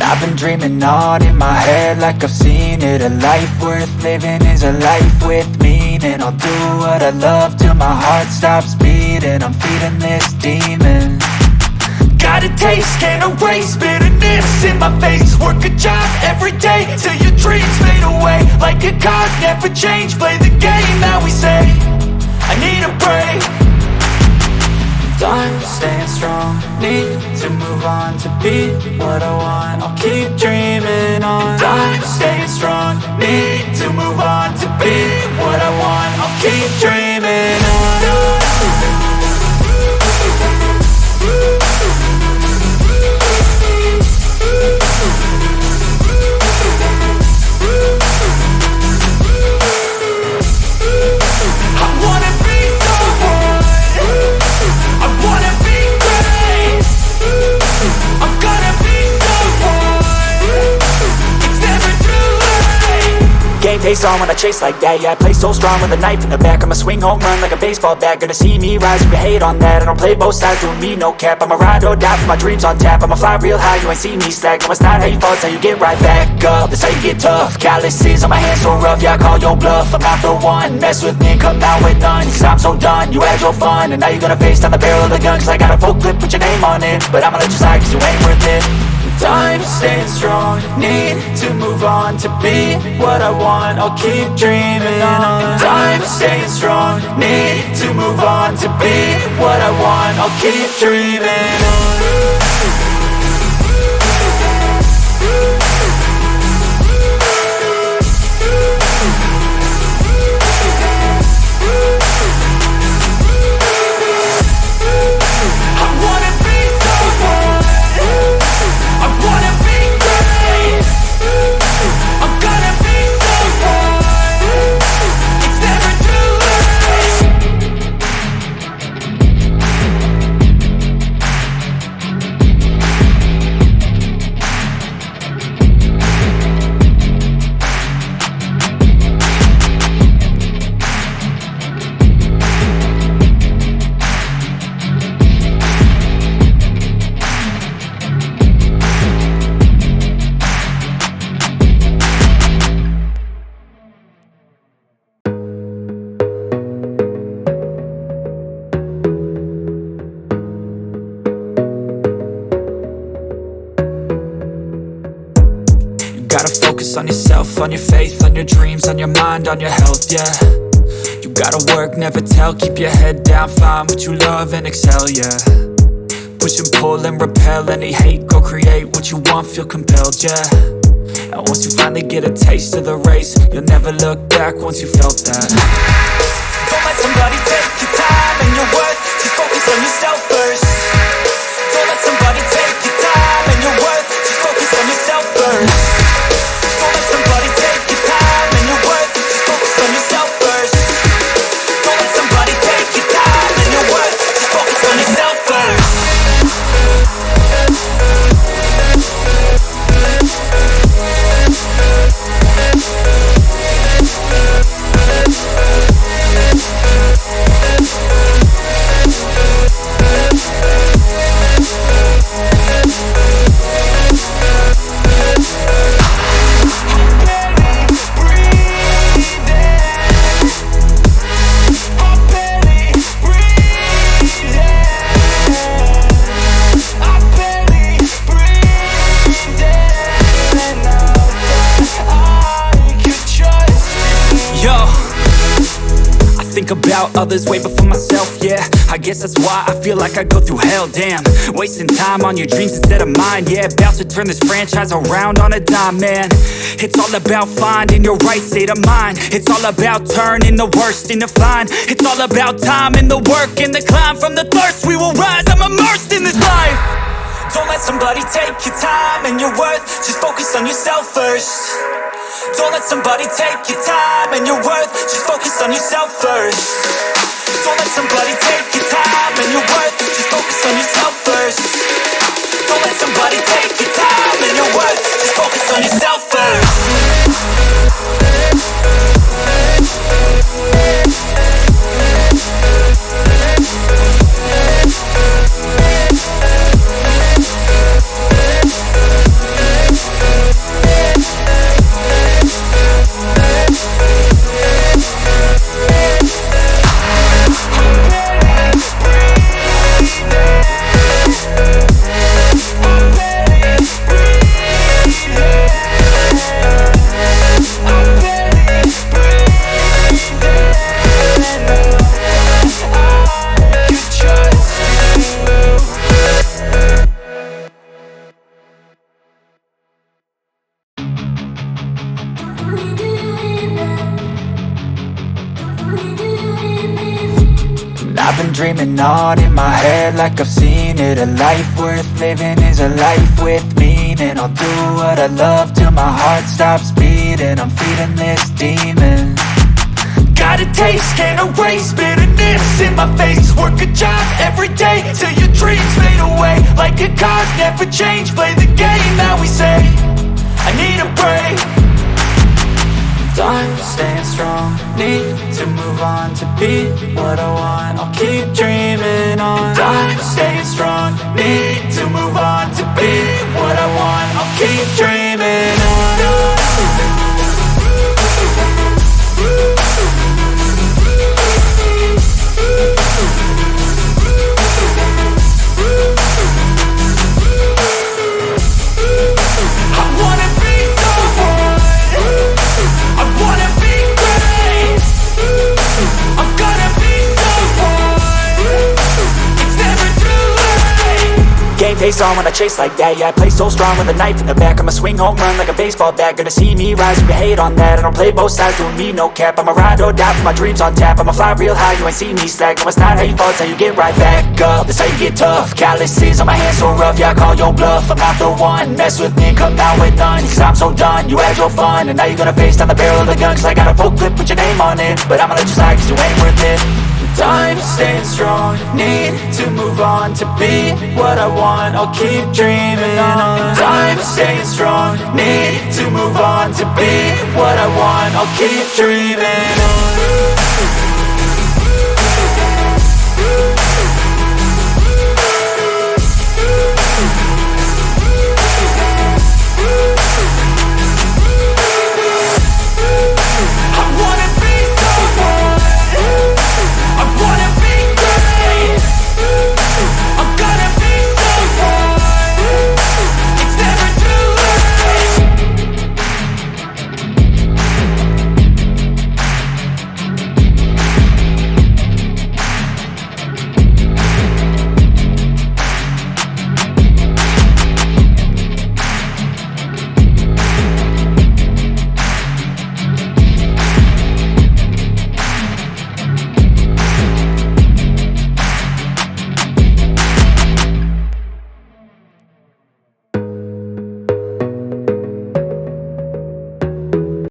I've been dreaming on in my head like I've seen it. A life worth living is a life with meaning. I'll do what I love till my heart stops beating. I'm feeding this demon. Got a taste, can't erase bitterness in my face. Work a job every day till your dreams fade away. Like a card, never change, play the game that we say. I need a break. I'm staying strong, need to move on to be what I want. I'll keep dreaming on. I'm staying strong, need to move on to be what I want. I'll keep dreaming on. Game face on when I chase like that. Yeah, I play so strong with a knife in the back. I'ma swing home run like a baseball bat. Gonna see me rise, you can hate on that. I don't play both sides, doing me no cap. I'ma ride or die for my dreams on tap. I'ma fly real high, you ain't see me slack. No, it's not how you fall, it's how you get right back up. That's how you get tough. Calluses on my hands so rough, yeah, I call your bluff. I'm not the one, mess with me, come out with none. Cause I'm so done, you had your fun. And now you're gonna face down the barrel of the gun. Cause I got a full clip, put your name on it. But I'ma let you slide cause you ain't worth it. I'm staying strong, need to move on to be what I want. I'll keep dreaming on. I'm staying strong, need to move on to be what I want. I'll keep dreaming on. Gotta focus on yourself, on your faith, on your dreams, on your mind, on your health, yeah. You gotta work, never tell, keep your head down, find what you love and excel, yeah. Push and pull and repel any hate, go create what you want, feel compelled, yeah. And once you finally get a taste of the race, you'll never look back once you felt that. Don't let somebody take your time and your worth, just focus on yourself first. Don't let somebody take your time and your worth, just focus on yourself first. Don't let somebody take your time and your worth, just focus on yourself first. Don't let somebody take your time and your worth, just focus on yourself first. About others way before myself, yeah. I guess that's why I feel like I go through hell, damn. Wasting time on your dreams instead of mine, yeah. About to turn this franchise around on a dime, man. It's all about finding your right state of mind. It's all about turning the worst into fine. It's all about time and the work and the climb. From the thirst we will rise, I'm immersed in this life. Don't let somebody take your time and your worth, just focus on yourself first. Don't let somebody take your time and your worth, just focus on yourself first. Don't let somebody take your time and your worth, just focus on yourself first. Don't let somebody take your time and your worth, just focus on yourself first. I've been dreaming on in my head like I've seen it. A life worth living is a life with meaning. I'll do what I love till my heart stops beating. I'm feeding this demon. Got a taste, can't erase bitterness in my face. Work a job every day till your dreams fade away. Like a card, never change, play the game that we say. I need a break. I'm staying strong, need to move on to be what I want. I'll keep dreaming on. I'm staying strong, need to move on to be what I want. I'll keep dreaming on. Face on when I chase like that. Yeah, I play so strong with a knife in the back. I'ma swing home run like a baseball bat. Gonna see me rise, you can hate on that. I don't play both sides, doing me no cap. I'ma ride or die for my dreams on tap. I'ma fly real high, you ain't see me slack. No, it's not how you fall, it's how you get right back up. That's how you get tough. Calluses on my hands so rough, yeah, I call your bluff. I'm not the one, mess with me, come out with none. Cause I'm so done, you had your fun. And now you're gonna face down the barrel of the gun. Cause I got a full clip with your name on it. But I'ma let you slide cause you ain't worth it. I'm staying strong, need to move on to be what I want. I'll keep dreaming on. I'm staying strong, need to move on to be what I want. I'll keep dreaming on.